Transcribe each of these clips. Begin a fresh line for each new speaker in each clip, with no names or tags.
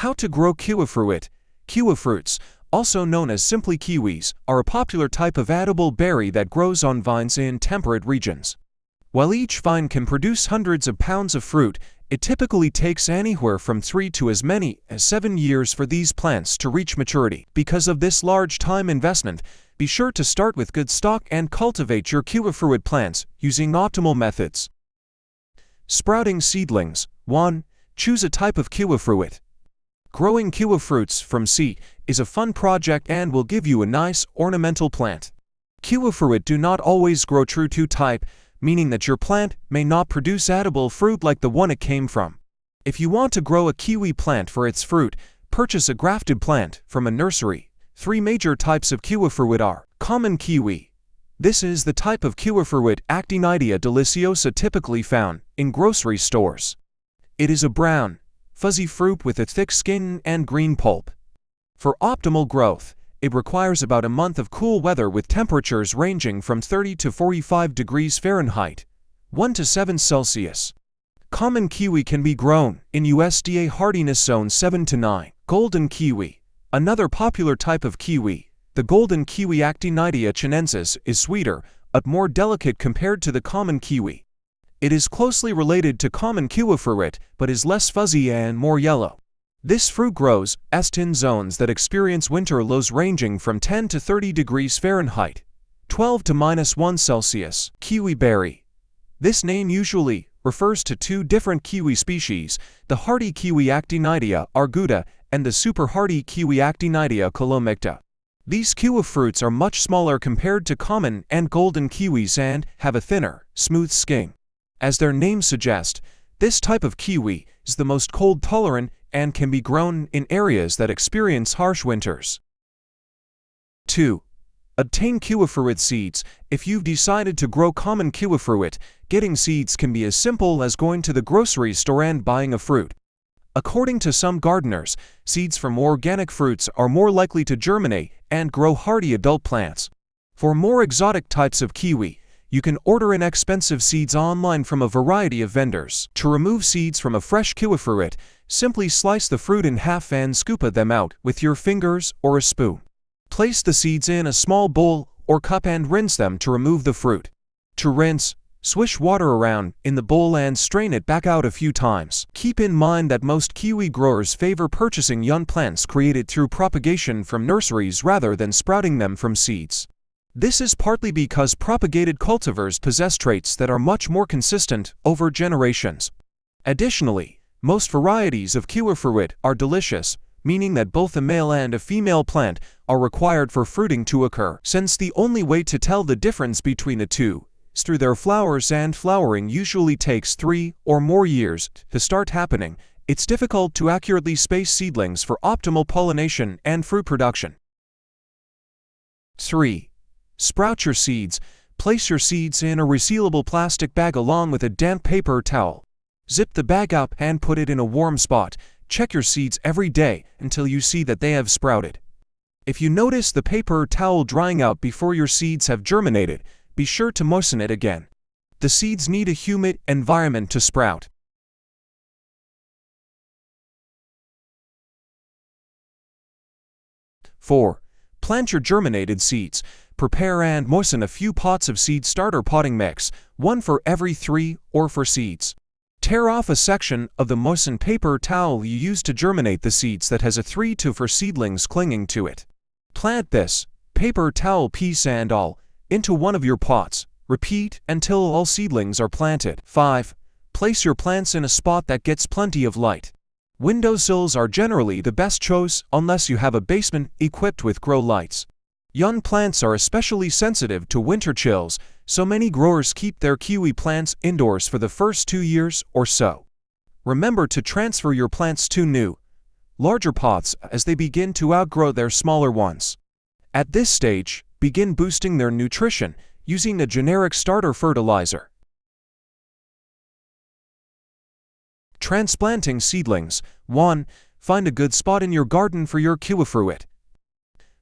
How to grow kiwifruit. Kiwifruits, also known as simply kiwis, are a popular type of edible berry that grows on vines in temperate regions. While each vine can produce hundreds of pounds of fruit, it typically takes anywhere from 3 to as many as 7 years for these plants to reach maturity. Because of this large time investment, be sure to start with good stock and cultivate your kiwifruit plants using optimal methods. Sprouting seedlings. 1. Choose a type of kiwifruit. Growing kiwifruits from seed is a fun project and will give you a nice, ornamental plant. Kiwifruit do not always grow true to type, meaning that your plant may not produce edible fruit like the one it came from. If you want to grow a kiwi plant for its fruit, purchase a grafted plant from a nursery. 3 major types of kiwifruit are: common kiwi. This is the type of kiwifruit Actinidia deliciosa typically found in grocery stores. It is a brown, fuzzy fruit with a thick skin and green pulp. For optimal growth, it requires about a month of cool weather with temperatures ranging from 30 to 45 degrees Fahrenheit, 1 to 7 Celsius. Common kiwi can be grown in USDA hardiness zone 7 to 9. Golden kiwi. Another popular type of kiwi, the golden kiwi Actinidia chinensis, is sweeter, but more delicate compared to the common kiwi. It is closely related to common kiwifruit, but is less fuzzy and more yellow. This fruit grows best in zones that experience winter lows ranging from 10 to 30 degrees Fahrenheit, 12 to -1 Celsius. Kiwi berry. This name usually refers to 2 different kiwi species, the hardy kiwi Actinidia arguta and the super hardy kiwi Actinidia colomicta. These kiwifruits are much smaller compared to common and golden kiwis and have a thinner, smooth skin. As their name suggests, this type of kiwi is the most cold-tolerant and can be grown in areas that experience harsh winters. 2. Obtain kiwifruit seeds. If you've decided to grow common kiwifruit, getting seeds can be as simple as going to the grocery store and buying a fruit. According to some gardeners, seeds from organic fruits are more likely to germinate and grow hardy adult plants. For more exotic types of kiwi, you can order inexpensive seeds online from a variety of vendors. To remove seeds from a fresh kiwifruit, simply slice the fruit in half and scoop them out with your fingers or a spoon. Place the seeds in a small bowl or cup and rinse them to remove the fruit. To rinse, swish water around in the bowl and strain it back out a few times. Keep in mind that most kiwi growers favor purchasing young plants created through propagation from nurseries rather than sprouting them from seeds. This is partly because propagated cultivars possess traits that are much more consistent over generations. Additionally, most varieties of kiwifruit are dioecious, meaning that both a male and a female plant are required for fruiting to occur. Since the only way to tell the difference between the two is through their flowers, and flowering usually takes 3 or more years to start happening, it's difficult to accurately space seedlings for optimal pollination and fruit production. 3. Sprout your seeds. Place your seeds in a resealable plastic bag along with a damp paper towel. Zip the bag up and put it in a warm spot. Check your seeds every day until you see that they have sprouted. If you notice the paper towel drying out before your seeds have germinated, be sure to moisten it again. The seeds need a humid environment to sprout. 4. Plant your germinated seeds. Prepare and moisten a few pots of seed starter potting mix, 1 for every 3 or 4 seeds. Tear off a section of the moistened paper towel you used to germinate the seeds that has a 3 to 4 seedlings clinging to it. Plant this paper towel piece and all into one of your pots. Repeat until all seedlings are planted. 5. Place your plants in a spot that gets plenty of light. Windowsills are generally the best choice unless you have a basement equipped with grow lights. Young plants are especially sensitive to winter chills, so many growers keep their kiwi plants indoors for the first 2 years or so. Remember to transfer your plants to new, larger pots as they begin to outgrow their smaller ones. At this stage, begin boosting their nutrition using a generic starter fertilizer. Transplanting seedlings. 1. Find a good spot in your garden for your kiwifruit.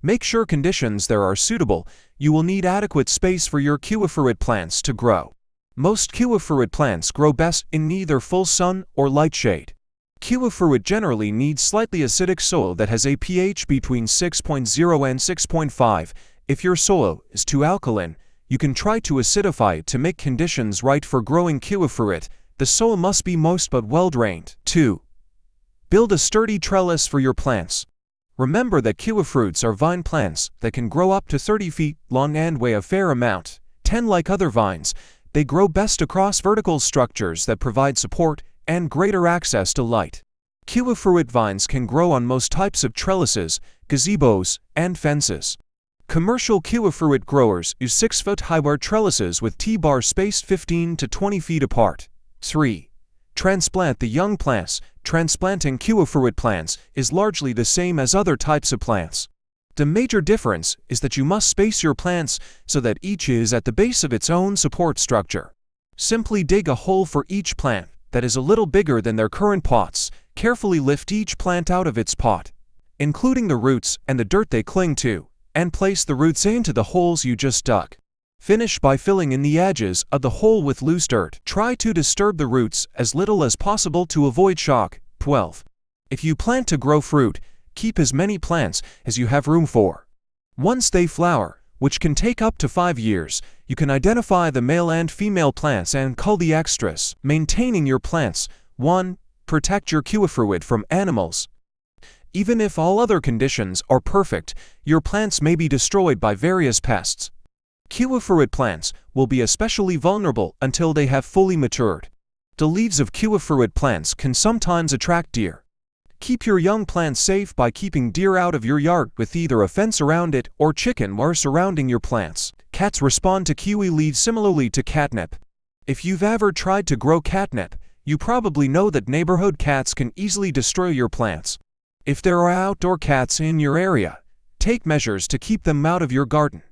Make sure conditions there are suitable. You will need adequate space for your kiwifruit plants to grow. Most kiwifruit plants grow best in neither full sun or light shade. Kiwi fruit generally needs slightly acidic soil that has a pH between 6.0 and 6.5. If your soil is too alkaline, you can try to acidify it to make conditions right for growing kiwi fruit. The soil must be moist but well drained. 2. Build a sturdy trellis for your plants. Remember that kiwi fruits are vine plants that can grow up to 30 feet long and weigh a fair amount. 10. Like other vines, they grow best across vertical structures that provide support and greater access to light. Kiwi fruit vines can grow on most types of trellises, gazebos, and fences. Commercial kiwi fruit growers use 6-foot-high wire trellises with T-bars spaced 15 to 20 feet apart. 3. Transplant the young plants. Transplanting kiwi fruit plants is largely the same as other types of plants. The major difference is that you must space your plants so that each is at the base of its own support structure. Simply dig a hole for each plant that is a little bigger than their current pots. Carefully lift each plant out of its pot, including the roots and the dirt they cling to, and place the roots into the holes you just dug. Finish by filling in the edges of the hole with loose dirt. Try to disturb the roots as little as possible to avoid shock. 12. If you plant to grow fruit, keep as many plants as you have room for. Once they flower, which can take up to 5 years, you can identify the male and female plants and cull the extras. Maintaining your plants. 1. Protect your kiwi fruit from animals. Even if all other conditions are perfect, your plants may be destroyed by various pests. Kiwi fruit plants will be especially vulnerable until they have fully matured. The leaves of kiwi fruit plants can sometimes attract deer. Keep your young plants safe by keeping deer out of your yard with either a fence around it or chicken wire surrounding your plants. Cats respond to kiwi leaves similarly to catnip. If you've ever tried to grow catnip, you probably know that neighborhood cats can easily destroy your plants. If there are outdoor cats in your area, take measures to keep them out of your garden.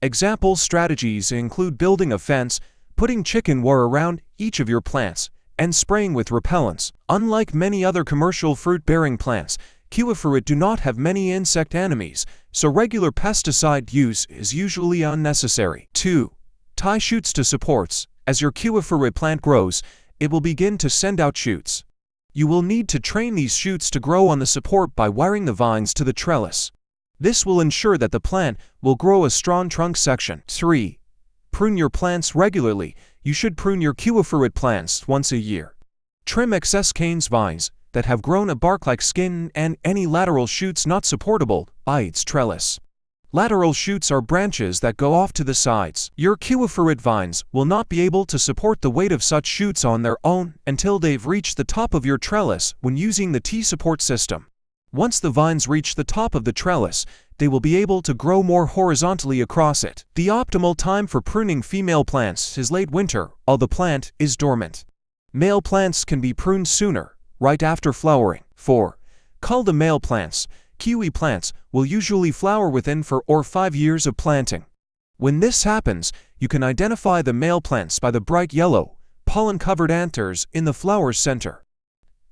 Example strategies include building a fence, putting chicken wire around each of your plants, and spraying with repellents. Unlike many other commercial fruit-bearing plants, kiwi fruit do not have many insect enemies, so regular pesticide use is usually unnecessary. 2. Tie shoots to supports. As your kiwi fruit plant grows, it will begin to send out shoots. You will need to train these shoots to grow on the support by wiring the vines to the trellis. This will ensure that the plant will grow a strong trunk section. 3. Prune your plants regularly. You should prune your kiwi fruit plants once a year. Trim excess canes, vines that have grown a bark-like skin, and any lateral shoots not supportable by its trellis. Lateral shoots are branches that go off to the sides. Your kiwi fruit vines will not be able to support the weight of such shoots on their own until they've reached the top of your trellis when using the T-support system. Once the vines reach the top of the trellis, they will be able to grow more horizontally across it. The optimal time for pruning female plants is late winter, while the plant is dormant. Male plants can be pruned sooner, right after flowering. 4. Cull the male plants. Kiwi plants will usually flower within 4 or 5 years of planting. When this happens, you can identify the male plants by the bright yellow, pollen-covered anthers in the flower's center.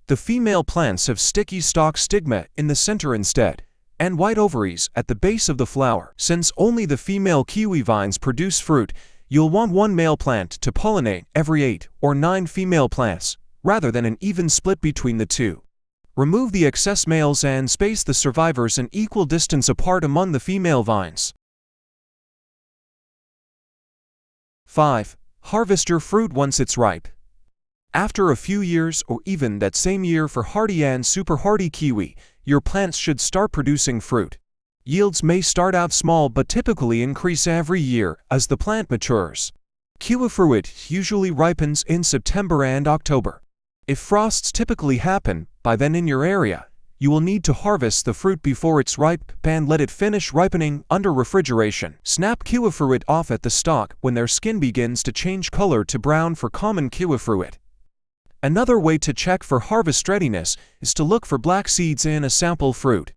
The female plants have sticky stalk stigma in the center instead, and white ovaries at the base of the flower. Since only the female kiwi vines produce fruit, you'll want one male plant to pollinate every 8 or 9 female plants, rather than an even split between the two. Remove the excess males and space the survivors an equal distance apart among the female vines. 5. Harvest your fruit once it's ripe. After a few years or even that same year for hardy and super hardy kiwi, your plants should start producing fruit. Yields may start out small but typically increase every year as the plant matures. Kiwi fruit usually ripens in September and October. If frosts typically happen by then in your area, you will need to harvest the fruit before it's ripe and let it finish ripening under refrigeration. Snap kiwi fruit off at the stalk when their skin begins to change color to brown for common kiwi fruit. Another way to check for harvest readiness is to look for black seeds in a sample fruit.